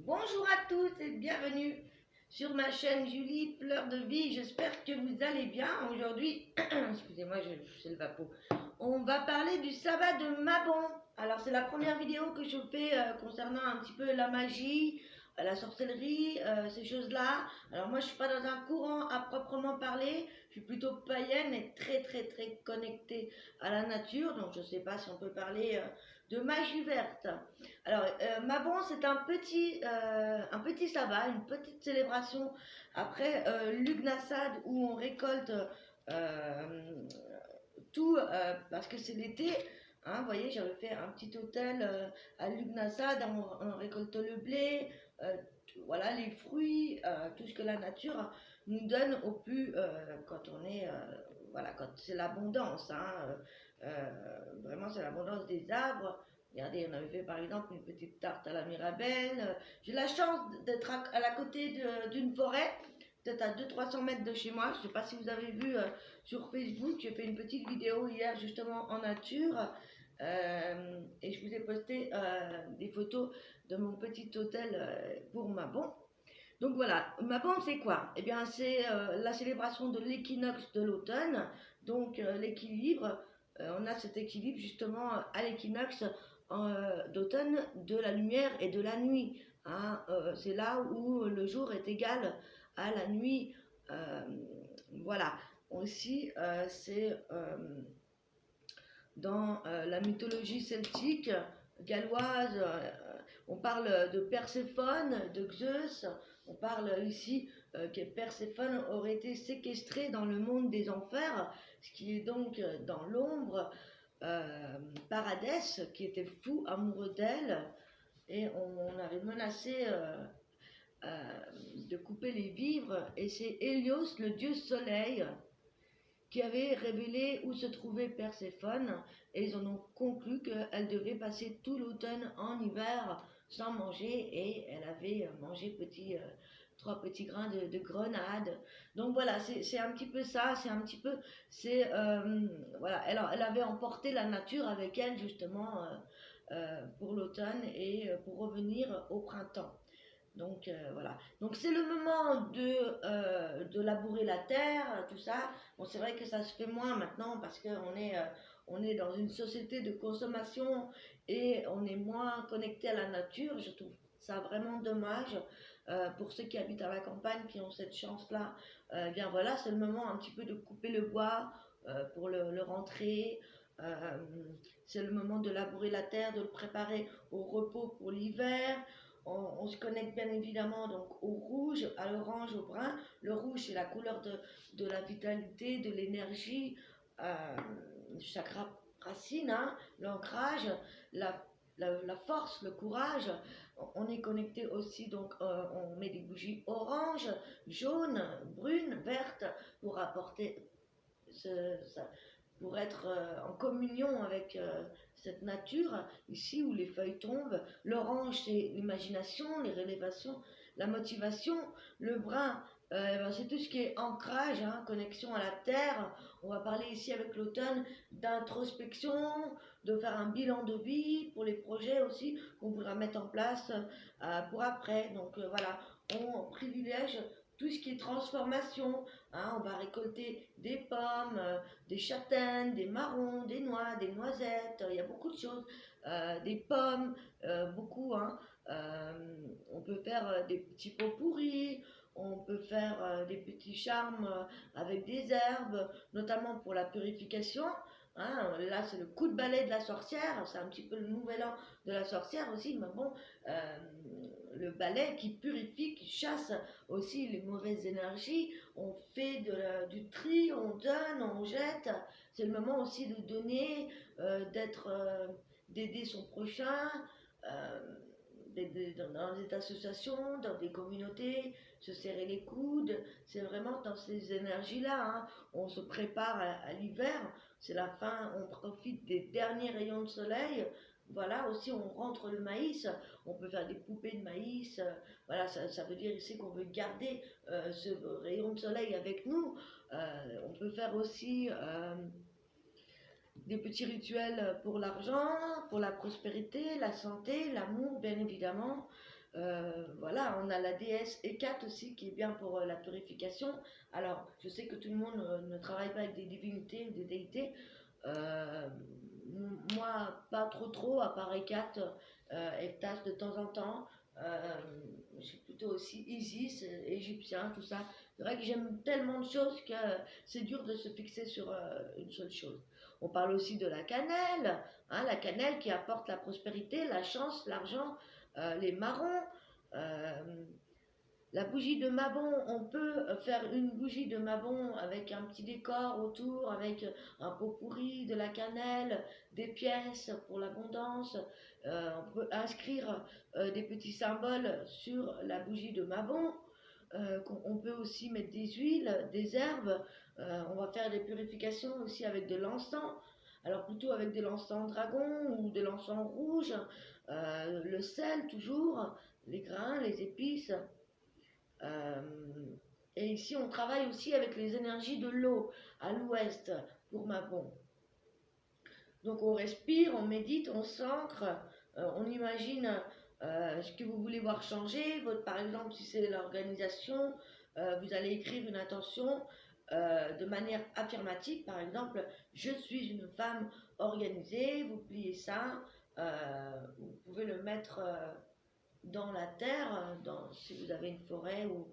Bonjour à tous et bienvenue sur ma chaîne Julie Fleur de Vie. J'espère que vous allez bien. Aujourd'hui, excusez-moi, c'est le vapeau. On va parler du sabbat de Mabon. Alors, c'est la première vidéo que je fais concernant un petit peu la magie, la sorcellerie, ces choses-là. Alors, moi, je suis pas dans un courant à proprement parler. Je suis plutôt païenne et très connectée à la nature. Donc, je sais pas si on peut parler de magie verte. Alors, Mabon, c'est un petit sabbat, une petite célébration après Lughnasadh où on récolte tout parce que c'est l'été. Hein, vous voyez, j'avais fait un petit hôtel à Lughnasadh, on récolte le blé, voilà, les fruits, tout ce que la nature nous donne au plus quand on est, voilà, quand c'est l'abondance. Hein, vraiment, c'est l'abondance des arbres. Regardez, on avait fait par exemple une petite tarte à la Mirabelle. J'ai la chance d'être à la côté d'une forêt, peut-être à 200-300 mètres de chez moi. Je ne sais pas si vous avez vu sur Facebook, j'ai fait une petite vidéo hier justement en nature. Et je vous ai posté des photos de mon petit hôtel pour Mabon. Donc voilà, Mabon c'est quoi? Eh bien c'est la célébration de l'équinoxe de l'automne, donc l'équilibre. On a cet équilibre justement à l'équinoxe d'automne de la lumière et de la nuit. Hein. C'est là où le jour est égal à la nuit. Euh, voilà. Aussi, c'est dans la mythologie celtique, galloise, on parle de Perséphone, de Zeus, on parle ici que Perséphone aurait été séquestrée dans le monde des enfers, ce qui est donc dans l'ombre, Paradès, qui était fou, amoureux d'elle, et on avait menacé de couper les vivres, et c'est Hélios, le dieu soleil, qui avait révélé où se trouvait Perséphone, et ils en ont conclu qu'elle devait passer tout l'automne en hiver sans manger, et elle avait mangé 3 petits grains de grenade. Donc voilà, c'est un petit peu ça, c'est un petit peu, c'est, voilà, elle avait emporté la nature avec elle justement pour l'automne et pour revenir au printemps. Donc voilà. Donc c'est le moment de labourer la terre, tout ça. Bon, c'est vrai que ça se fait moins maintenant parce on est dans une société de consommation et on est moins connecté à la nature. Je trouve ça vraiment dommage pour ceux qui habitent à la campagne, qui ont cette chance-là. Bien voilà, c'est le moment un petit peu de couper le bois pour le rentrer. Euh, c'est le moment de labourer la terre, de le préparer au repos pour l'hiver. On se connecte bien évidemment donc au rouge, à l'orange, au brun. Le rouge, c'est la couleur de la vitalité, de l'énergie, chaque racine, hein, l'ancrage, la force, le courage. On est connecté aussi, donc on met des bougies orange, jaune, brune, verte pour apporter ça, pour être en communion avec cette nature, ici où les feuilles tombent. L'orange, c'est l'imagination, les révélations, la motivation. Le brun, c'est tout ce qui est ancrage, hein, connexion à la terre. On va parler ici avec l'automne d'introspection, de faire un bilan de vie pour les projets aussi qu'on pourra mettre en place pour après. Donc voilà, on privilège tout ce qui est transformation. Hein, on va récolter des pommes, des châtaignes, des marrons, des noix, des noisettes, il y a beaucoup de choses, des pommes, beaucoup. Hein, on peut faire des petits pots pourris, on peut faire des petits charmes avec des herbes, notamment pour la purification. Hein, là, c'est le coup de balai de la sorcière, c'est un petit peu le nouvel an de la sorcière aussi, mais bon, le balai qui purifie, qui chasse aussi les mauvaises énergies. On fait du tri, on donne, on jette. C'est le moment aussi de donner, d'aider son prochain, euh, dans des associations, dans des communautés, se serrer les coudes. C'est vraiment dans ces énergies-là. Hein. On se prépare à l'hiver. C'est la fin, on profite des derniers rayons de soleil. Voilà, aussi on rentre le maïs, on peut faire des poupées de maïs, voilà, ça veut dire ici qu'on veut garder ce rayon de soleil avec nous. On peut faire aussi des petits rituels pour l'argent, pour la prospérité, la santé, l'amour, bien évidemment. Voilà, on a la déesse Hécate aussi qui est bien pour la purification. Alors, je sais que tout le monde ne travaille pas avec des divinités ou des déités. Euh, Moi, pas trop, à part Hécate, Heptas de temps en temps. Euh, je suis plutôt aussi Isis, égyptien, tout ça. C'est vrai que j'aime tellement de choses que c'est dur de se fixer sur une seule chose. On parle aussi de la cannelle, hein, la cannelle qui apporte la prospérité, la chance, l'argent, les marrons. euh, la bougie de Mabon, on peut faire une bougie de Mabon avec un petit décor autour, avec un pot pourri, de la cannelle, des pièces pour l'abondance. On peut inscrire des petits symboles sur la bougie de Mabon. On peut aussi mettre des huiles, des herbes. On va faire des purifications aussi avec de l'encens. Alors plutôt avec de l'encens dragon ou de l'encens rouge. Le sel toujours, les grains, les épices. Euh, et ici, on travaille aussi avec les énergies de l'eau à l'ouest pour Mabon. Donc, on respire, on médite, on s'ancre, on imagine ce que vous voulez voir changer. Par exemple, si c'est l'organisation, vous allez écrire une intention de manière affirmative. Par exemple, je suis une femme organisée. Vous pliez ça. Vous pouvez le mettre dans la terre, si vous avez une forêt ou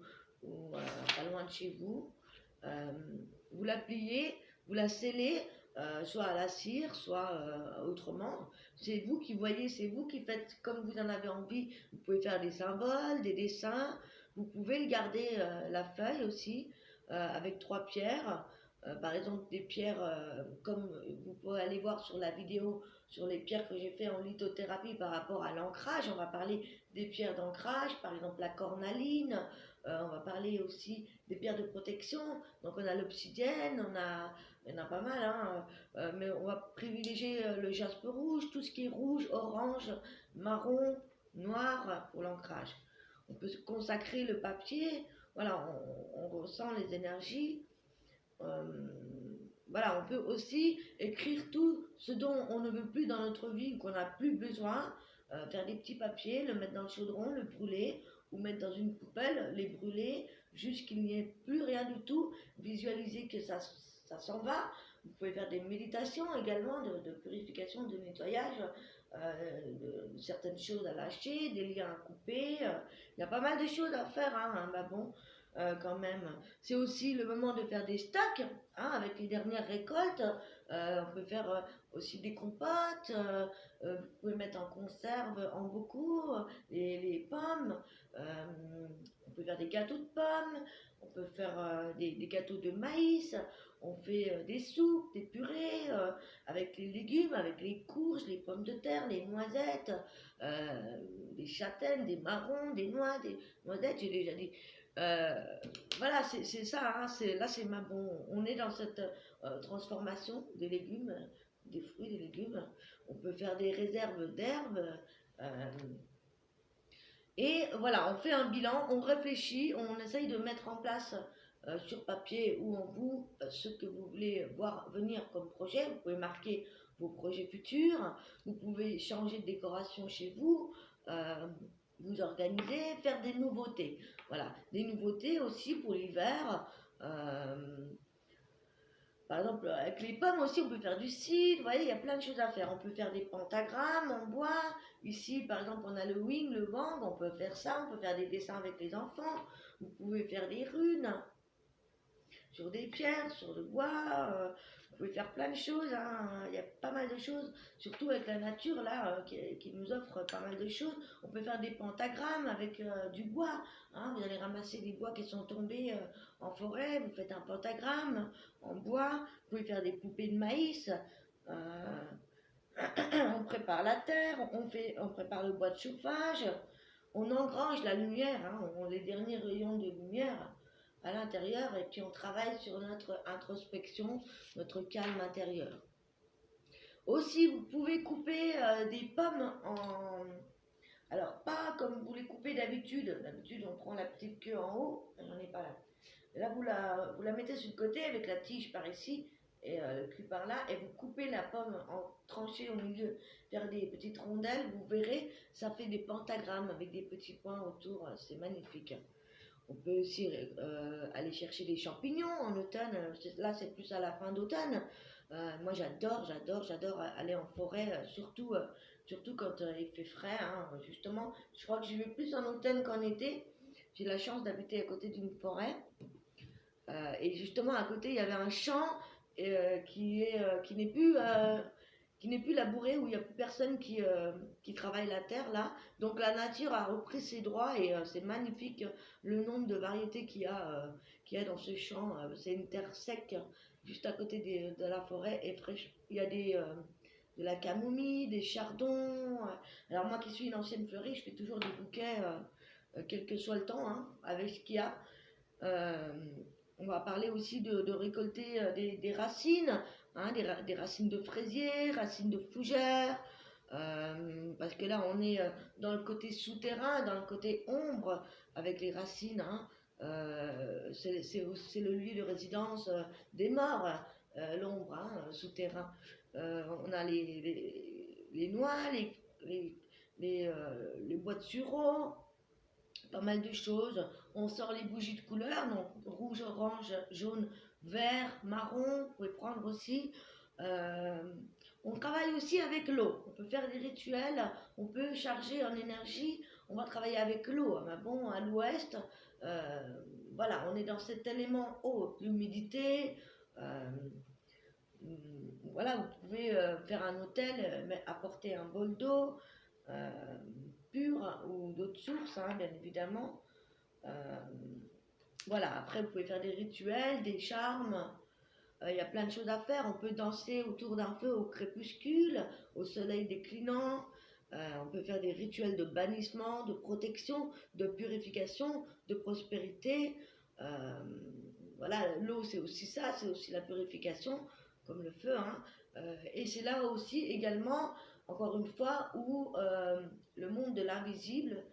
pas loin de chez vous. Euh, Vous la pliez, vous la scellez, soit à la cire, soit autrement. C'est vous qui voyez, c'est vous qui faites comme vous en avez envie. Vous pouvez faire des symboles, des dessins. Vous pouvez le garder la feuille aussi avec 3 pierres. Par exemple, des pierres comme vous pouvez aller voir sur la vidéo sur les pierres que j'ai fait en lithothérapie par rapport à l'ancrage. On va parler des pierres d'ancrage, par exemple la cornaline. On va parler aussi des pierres de protection. Donc on a l'obsidienne, il y en a pas mal, hein, mais on va privilégier le jaspe rouge, tout ce qui est rouge, orange, marron, noir pour l'ancrage. On peut consacrer le papier, voilà, on ressent les énergies. Euh, voilà, on peut aussi écrire tout ce dont on ne veut plus dans notre vie ou qu'on n'a plus besoin, faire des petits papiers, le mettre dans le chaudron, le brûler ou mettre dans une poubelle, les brûler jusqu'il n'y ait plus rien du tout, visualiser que ça s'en va. Vous pouvez faire des méditations également de purification, de nettoyage, de certaines choses à lâcher, des liens à couper. Il y a pas mal de choses à faire, hein, bah bon, quand même. C'est aussi le moment de faire des stocks, hein, avec les dernières récoltes. On peut faire aussi des compotes. Vous pouvez mettre en conserve en beaucoup les pommes. Euh, on peut faire des gâteaux de pommes. On peut faire des gâteaux de maïs. On fait des soupes, des purées avec les légumes, avec les courges, les pommes de terre, les noisettes, euh, des châtaignes, des marrons, des noix, des noisettes, j'ai déjà dit. Euh, voilà, c'est ça, hein, là c'est ma bon. On est dans cette transformation des légumes, des fruits, des légumes. On peut faire des réserves d'herbes. euh, et voilà, on fait un bilan, on réfléchit, on essaye de mettre en place sur papier ou en bout ce que vous voulez voir venir comme projet. Vous pouvez marquer vos projets futurs, vous pouvez changer de décoration chez vous, euh, vous organiser, faire des nouveautés. Voilà, des nouveautés aussi pour l'hiver. euh, Par exemple, avec les pommes aussi, on peut faire du cidre. Vous voyez, il y a plein de choses à faire. On peut faire des pentagrammes en bois. Ici, par exemple, on a le wing, le wang. On peut faire ça. On peut faire des dessins avec les enfants. Vous pouvez faire des runes sur des pierres, sur le bois. Vous pouvez faire plein de choses, hein. Il y a pas mal de choses, surtout avec la nature là, qui nous offre pas mal de choses. On peut faire des pentagrammes avec du bois, hein. Vous allez ramasser des bois qui sont tombés en forêt, vous faites un pentagramme en bois. Vous pouvez faire des poupées de maïs. Euh, on prépare la terre, on prépare le bois de chauffage, on engrange la lumière, hein, les derniers rayons de lumière à l'intérieur, et puis on travaille sur notre introspection, notre calme intérieur. Aussi, vous pouvez couper des pommes en... Alors, pas comme vous les coupez d'habitude. D'habitude, on prend la petite queue en haut. J'en ai pas là. Et là, vous la mettez sur le côté avec la tige par ici. et le cul par là, et vous coupez la pomme en tranchées au milieu, faire des petites rondelles, vous verrez, ça fait des pentagrammes avec des petits points autour, c'est magnifique. On peut aussi aller chercher des champignons en automne, là c'est plus à la fin d'automne. Moi j'adore aller en forêt, surtout quand il fait frais, hein, justement. Je crois que j'y vais plus en automne qu'en été. J'ai la chance d'habiter à côté d'une forêt. Et justement, à côté, il y avait un champ qui n'est plus labouré, où il n'y a plus personne qui travaille la terre là. Donc la nature a repris ses droits et c'est magnifique le nombre de variétés qu'il y a dans ce champ. C'est une terre sec, juste à côté de la forêt et fraîche. Il y a de la camomille, des chardons. Alors moi qui suis une ancienne fleurie, je fais toujours des bouquets, quel que soit le temps, hein, avec ce qu'il y a. Euh, on va parler aussi de récolter des racines, hein, des racines de fraisier, racines de fougère, parce que là on est dans le côté souterrain, dans le côté ombre, avec les racines, hein, c'est le lieu de résidence des morts, l'ombre, hein, souterrain. On a les noix, les bois de sureau, pas mal de choses. On sort les bougies de couleur, donc rouge, orange, jaune, vert, marron, vous pouvez prendre aussi. Euh, on travaille aussi avec l'eau. On peut faire des rituels, on peut charger en énergie. On va travailler avec l'eau. Mais bon, à l'ouest, euh, voilà, on est dans cet élément eau, l'humidité. Euh, voilà, vous pouvez faire un hôtel, apporter un bol d'eau euh, pure ou d'autres sources, hein, bien évidemment. Euh, voilà, après vous pouvez faire des rituels, des charmes, il y a plein de choses à faire. On peut danser autour d'un feu au crépuscule, au soleil déclinant. On peut faire des rituels de bannissement, de protection, de purification, de prospérité. Euh, voilà, l'eau c'est aussi ça, c'est aussi la purification, comme le feu, hein. Et c'est là aussi également, encore une fois, où le monde de l'invisible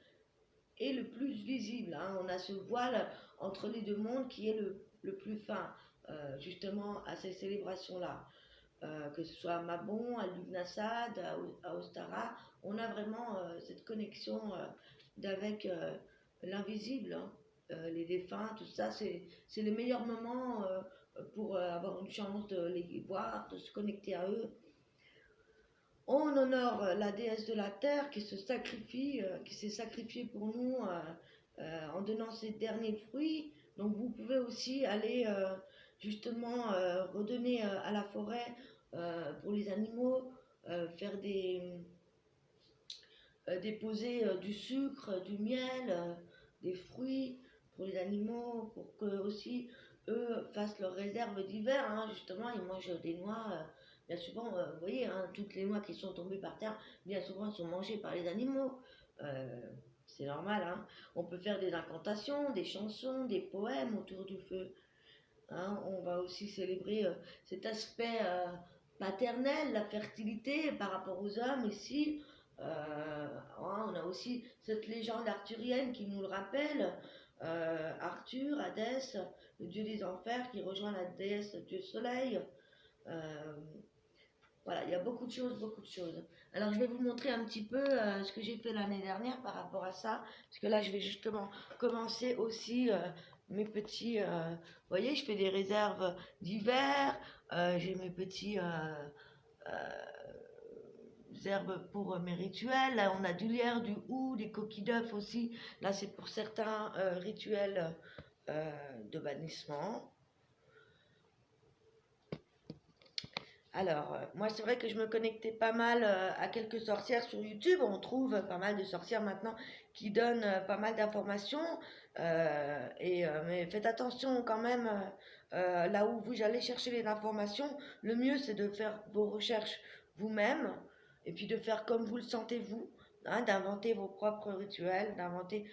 est le plus visible, hein. On a ce voile entre les deux mondes qui est le plus fin, justement à ces célébrations-là. Que ce soit à Mabon, à Lugnasad, à Ostara, on a vraiment cette connexion d'avec l'invisible, hein. Les défunts, tout ça, c'est les meilleurs moments pour avoir une chance de les voir, de se connecter à eux. On honore la déesse de la terre qui se sacrifie, qui s'est sacrifiée pour nous en donnant ses derniers fruits. Donc vous pouvez aussi aller justement redonner à la forêt pour les animaux, faire déposer du sucre, du miel, des fruits pour les animaux, pour que aussi eux fassent leurs réserves d'hiver, hein. Justement, ils mangent des noix. Bien souvent, vous voyez, hein, toutes les noix qui sont tombées par terre, bien souvent sont mangées par les animaux. Euh, c'est normal, hein. On peut faire des incantations, des chansons, des poèmes autour du feu, hein. On va aussi célébrer cet aspect paternel, la fertilité par rapport aux hommes ici. Hein, on a aussi cette légende arthurienne qui nous le rappelle. Arthur, Hadès, le dieu des enfers qui rejoint la déesse Dieu Soleil. Euh, voilà, il y a beaucoup de choses, beaucoup de choses. Alors je vais vous montrer un petit peu ce que j'ai fait l'année dernière par rapport à ça, parce que là je vais justement commencer aussi mes petits, vous voyez, je fais des réserves d'hiver, j'ai mes petits herbes pour mes rituels. Là on a du lierre, du hou, des coquilles d'œufs aussi. Là c'est pour certains rituels de bannissement. Alors, moi, c'est vrai que je me connectais pas mal à quelques sorcières sur YouTube. On trouve pas mal de sorcières maintenant qui donnent pas mal d'informations. Mais faites attention quand même, là où vous allez chercher les informations. Le mieux, c'est de faire vos recherches vous-même et puis de faire comme vous le sentez vous, hein, d'inventer vos propres rituels, d'inventer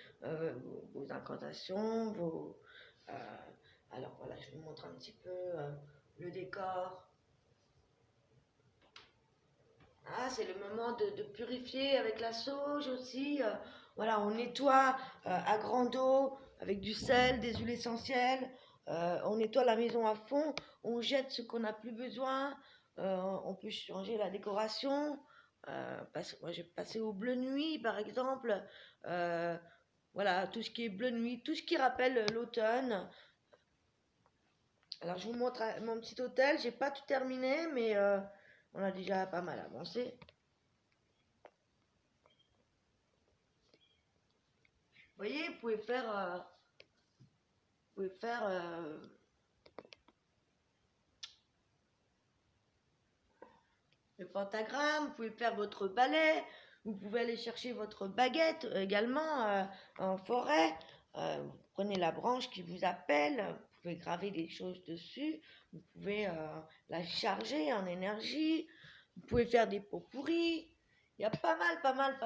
vos incantations, euh, alors voilà, je vous montre un petit peu le décor. Ah, c'est le moment de purifier avec la sauge aussi. Voilà, on nettoie à grande eau avec du sel, des huiles essentielles. On nettoie la maison à fond, on jette ce qu'on n'a plus besoin, on peut changer la décoration. Moi, j'ai passé au bleu nuit, par exemple. Euh, voilà, tout ce qui est bleu nuit, tout ce qui rappelle l'automne. Alors, je vous montre mon petit hôtel. J'ai pas tout terminé, mais on a déjà pas mal avancé. Vous voyez, vous pouvez faire le pentagramme, vous pouvez faire votre balai, vous pouvez aller chercher votre baguette également en forêt. Vous prenez la branche qui vous appelle, vous pouvez graver des choses dessus, vous pouvez la charger en énergie, vous pouvez faire des pots pourris. Il y a pas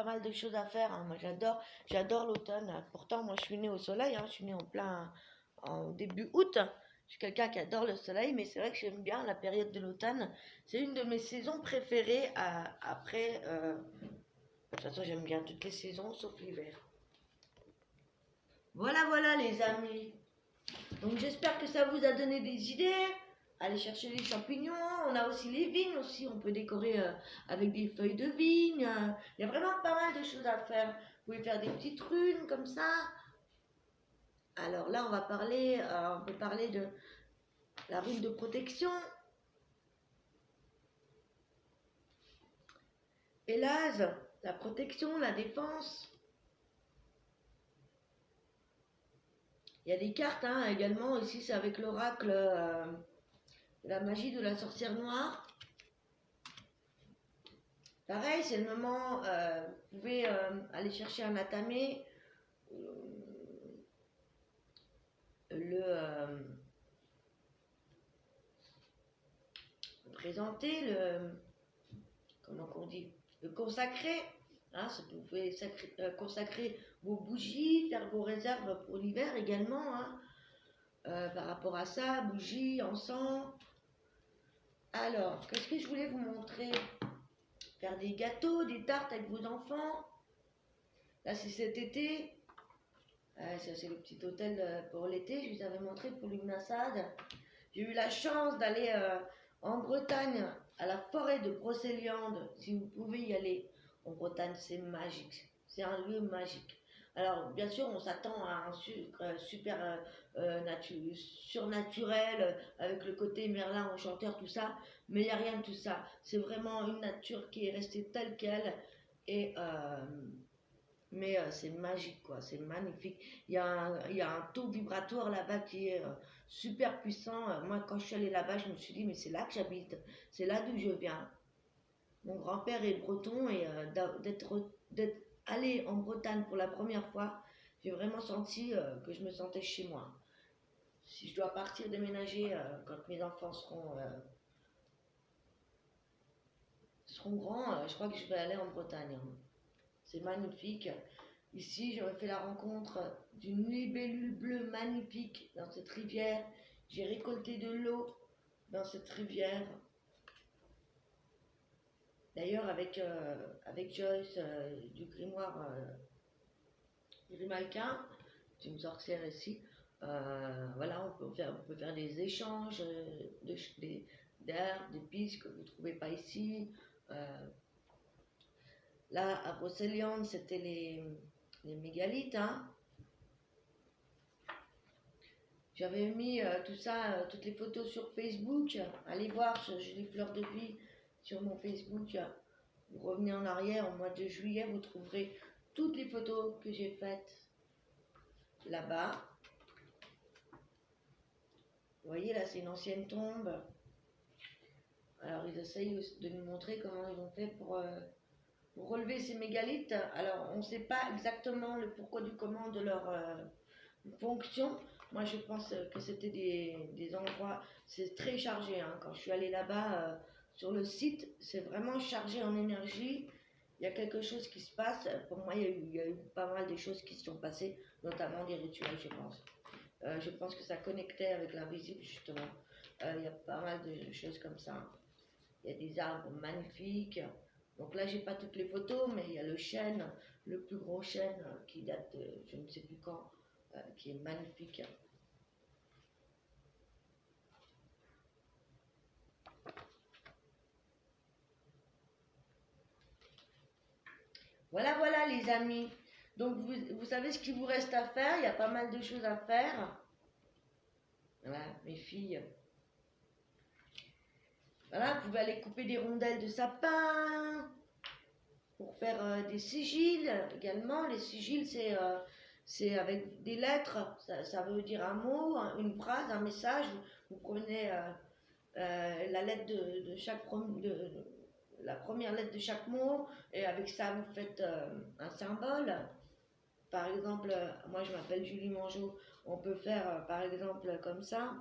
mal de choses à faire, hein. Moi j'adore l'automne. Pourtant moi je suis née au soleil, hein. Je suis née en début août. Je suis quelqu'un qui adore le soleil, mais c'est vrai que j'aime bien la période de l'automne. C'est une de mes saisons préférées après. De toute façon, j'aime bien toutes les saisons sauf l'hiver. Voilà les amis. Donc j'espère que ça vous a donné des idées. Allez chercher les champignons. On a aussi les vignes aussi. On peut décorer avec des feuilles de vigne. Il y a vraiment pas mal de choses à faire. Vous pouvez faire des petites runes comme ça. Alors là, on peut parler de la rune de protection. Hélas, la protection, la défense. Il y a des cartes hein, également. Ici, c'est avec l'oracle de la magie de la sorcière noire. Pareil, c'est le moment. Vous pouvez aller chercher un atamé. Le présenter, comment on dit, le consacrer. Hein, vous pouvez consacrer vos bougies, faire vos réserves pour l'hiver également. Hein, par rapport à ça, bougies, encens. Alors, qu'est-ce que je voulais vous montrer? Faire des gâteaux, des tartes avec vos enfants. Là, c'est cet été. Ça, c'est le petit hôtel pour l'été. Je vous avais montré pour l'Ugnasad. J'ai eu la chance d'aller en Bretagne, à la forêt de Brocéliande. Si vous pouvez y aller en Bretagne, c'est magique. C'est un lieu magique. Alors, bien sûr, on s'attend à un super surnaturel, avec le côté Merlin, enchanteur, tout ça. Mais il n'y a rien de tout ça. C'est vraiment une nature qui est restée telle qu'elle. Et mais c'est magique, quoi, c'est magnifique. Il y a un taux vibratoire là-bas qui est super puissant. Moi, quand je suis allée là-bas, je me suis dit, mais c'est là que j'habite, c'est là d'où je viens. Mon grand-père est breton et d'être allé en Bretagne pour la première fois, j'ai vraiment senti que je me sentais chez moi. Si je dois partir déménager quand mes enfants seront grands, je crois que je vais aller en Bretagne, hein. C'est magnifique. Ici, j'aurais fait la rencontre d'une libellule bleue magnifique dans cette rivière. J'ai récolté de l'eau dans cette rivière. D'ailleurs, avec Joyce du grimoire Grimalkin, c'est une sorcière ici. Voilà, on peut faire des échanges d'herbes, d'épices que vous ne trouvez pas ici. Là, à Brocéliande, c'était les mégalithes. Hein. J'avais mis tout ça, toutes les photos sur Facebook. Allez voir, j'ai les fleurs de vie sur mon Facebook. Vous revenez en arrière au mois de juillet, vous trouverez toutes les photos que j'ai faites là-bas. Vous voyez, là, c'est une ancienne tombe. Alors, ils essayent de nous montrer comment ils ont fait pour relever ces mégalithes. Alors, on ne sait pas exactement le pourquoi du comment de leur fonction. Moi, je pense que c'était des endroits, c'est très chargé. Hein. Quand je suis allée là-bas, sur le site, c'est vraiment chargé en énergie. Il y a quelque chose qui se passe. Pour moi, il y a eu pas mal de choses qui se sont passées, notamment des rituels, je pense. Je pense que ça connectait avec l'invisible, justement. Il y a pas mal de choses comme ça. Il y a des arbres magnifiques. Donc là, j'ai pas toutes les photos, mais il y a le chêne, le plus gros chêne qui date de je ne sais plus quand, qui est magnifique. Voilà, voilà les amis. Donc vous savez ce qu'il vous reste à faire. Il y a pas mal de choses à faire. Voilà, mes filles. Voilà, vous pouvez aller couper des rondelles de sapin pour faire des sigils également. Les sigils, c'est avec des lettres. Ça veut dire un mot, une phrase, un message. Vous prenez la lettre de chaque la première lettre de chaque mot et avec ça vous faites un symbole. Par exemple, moi je m'appelle Julie Mangeot. On peut faire par exemple comme ça.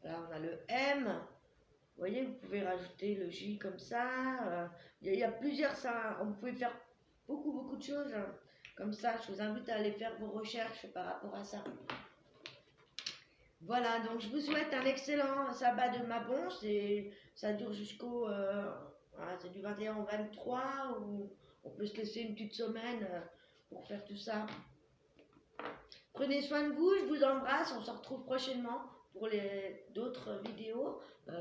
Là on a le M. Vous voyez, vous pouvez rajouter le J comme ça. Il y a plusieurs ça. On peut faire beaucoup de choses comme ça. Je vous invite à aller faire vos recherches par rapport à ça. Voilà, donc je vous souhaite un excellent sabbat de Mabon. Ça dure jusqu'au voilà, c'est du 21 au 23 ou on peut se laisser une petite semaine pour faire tout ça. Prenez soin de vous, je vous embrasse. On se retrouve prochainement pour d'autres vidéos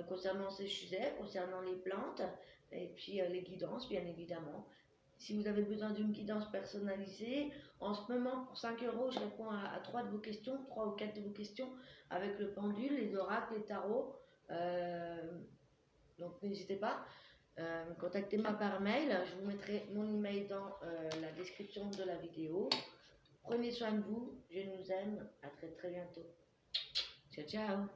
concernant ces sujets, concernant les plantes et puis les guidances, bien évidemment. Si vous avez besoin d'une guidance personnalisée, en ce moment, pour 5 euros, je réponds à 3 de vos questions, 3 ou 4 de vos questions avec le pendule, les oracles, les tarots. Donc n'hésitez pas. Contactez-moi par mail. Je vous mettrai mon email dans la description de la vidéo. Prenez soin de vous. Je nous aime. À très bientôt. Ciao, ciao.